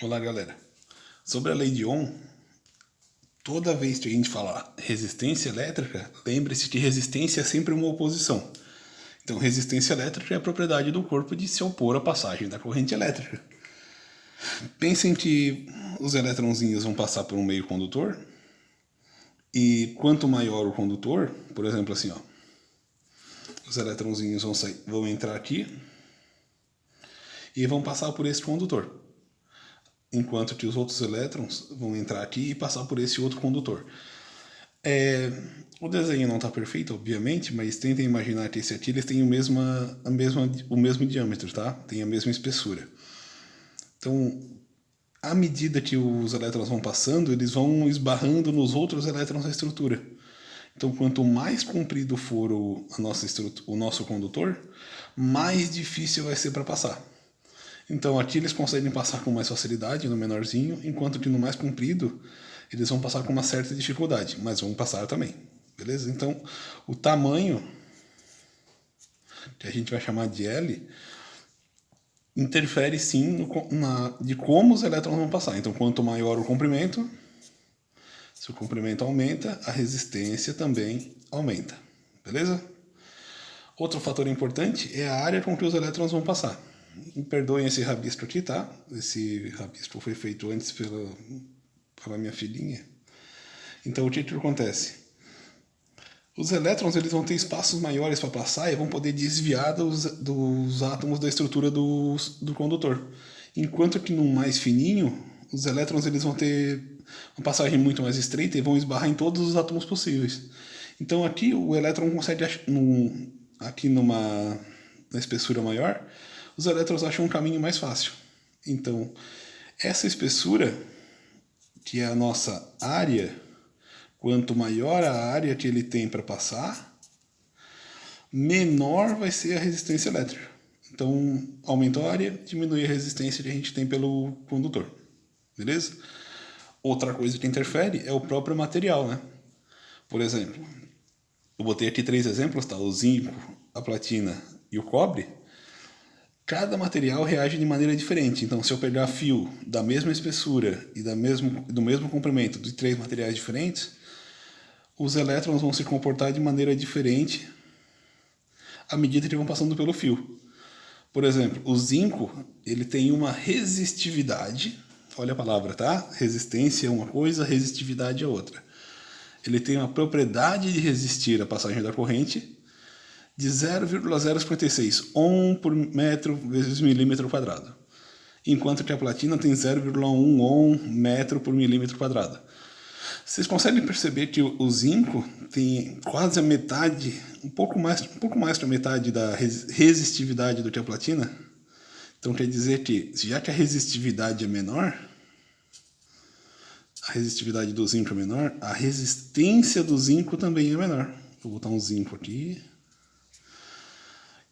Olá, galera. Sobre a lei de Ohm, toda vez que a gente fala resistência elétrica, lembre-se que resistência é sempre uma oposição. Então, resistência elétrica é a propriedade do corpo de se opor à passagem da corrente elétrica. Pensem que os elétronzinhos vão passar por um meio condutor e quanto maior o condutor, por exemplo assim, ó, os elétronzinhos vão entrar aqui e vão passar por esse condutor, enquanto que os outros elétrons vão entrar aqui e passar por esse outro condutor. O desenho não está perfeito, obviamente, mas tentem imaginar que esse aqui eles têm o mesmo diâmetro, tá? Tem a mesma espessura. Então, à medida que os elétrons vão passando, eles vão esbarrando nos outros elétrons da estrutura. Então, quanto mais comprido for o nosso condutor, mais difícil vai ser para passar. Então, aqui eles conseguem passar com mais facilidade no menorzinho, enquanto que no mais comprido eles vão passar com uma certa dificuldade, mas vão passar também. Beleza? Então, o tamanho, que a gente vai chamar de L, interfere sim de como os elétrons vão passar. Então, quanto maior o comprimento, se o comprimento aumenta, a resistência também aumenta. Beleza? Outro fator importante é a área com que os elétrons vão passar. E perdoem esse rabisco aqui, tá? Esse rabisco foi feito antes pela minha filhinha. Então, o que acontece? Os elétrons eles vão ter espaços maiores para passar e vão poder desviar dos átomos da estrutura do condutor. Enquanto que no mais fininho, os elétrons eles vão ter uma passagem muito mais estreita e vão esbarrar em todos os átomos possíveis. Então aqui o elétron consegue, aqui na espessura maior, os elétrons acham um caminho mais fácil. Então, essa espessura, que é a nossa área, quanto maior a área que ele tem para passar, menor vai ser a resistência elétrica. Então, aumentou a área, diminui a resistência que a gente tem pelo condutor. Beleza? Outra coisa que interfere é o próprio material, né? Por exemplo, eu botei aqui 3 exemplos, tá? O zinco, a platina e o cobre. Cada material reage de maneira diferente. Então, se eu pegar fio da mesma espessura e do mesmo comprimento de 3 materiais diferentes, os elétrons vão se comportar de maneira diferente à medida que vão passando pelo fio. Por exemplo, o zinco ele tem uma resistividade, olha a palavra, tá? Resistência é uma coisa, resistividade é outra. Ele tem uma propriedade de resistir à passagem da corrente de 0,056 ohm por metro vezes milímetro quadrado, enquanto que a platina tem 0,1 ohm metro por milímetro quadrado. Vocês conseguem perceber que o zinco tem quase a metade, um pouco mais que a metade da resistividade do que a platina? Então quer dizer que, já que a resistividade é menor, a resistividade do zinco é menor, a resistência do zinco também é menor. Vou botar um zinco aqui.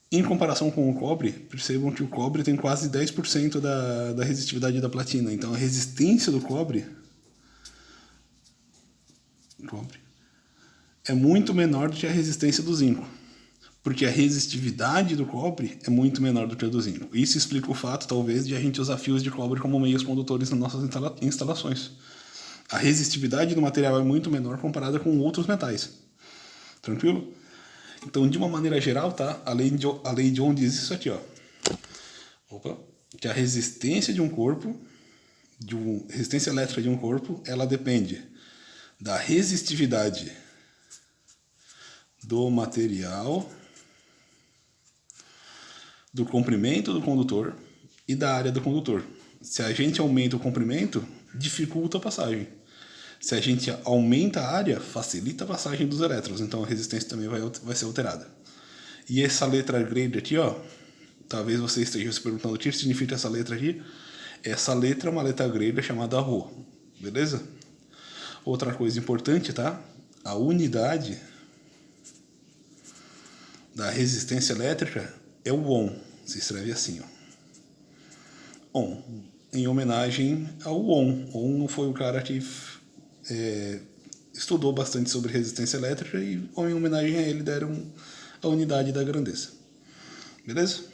Em comparação com o cobre, percebam que o cobre tem quase 10% da resistividade da platina. Então a resistência do cobre é muito menor do que a resistência do zinco. Porque a resistividade do cobre é muito menor do que a do zinco. Isso explica o fato, talvez, de a gente usar fios de cobre como meios condutores nas nossas instalações. A resistividade do material é muito menor comparada com outros metais. Tranquilo? Então, de uma maneira geral, tá? A lei de Ohm diz isso aqui, ó. Que a resistência de um corpo, resistência elétrica de um corpo, ela depende da resistividade do material, do comprimento do condutor e da área do condutor. Se a gente aumenta o comprimento, dificulta a passagem. Se a gente aumenta a área, facilita a passagem dos elétrons, então a resistência também vai ser alterada. E essa letra grande aqui, ó, talvez você esteja se perguntando o que significa essa letra aqui. Essa letra é uma letra grega chamada Rho, beleza? Outra coisa importante, tá? A unidade da resistência elétrica é o Ohm. Se escreve assim, ó. Ohm, em homenagem ao Ohm. Ohm foi o cara que estudou bastante sobre resistência elétrica e, em homenagem a ele, deram a unidade da grandeza. Beleza?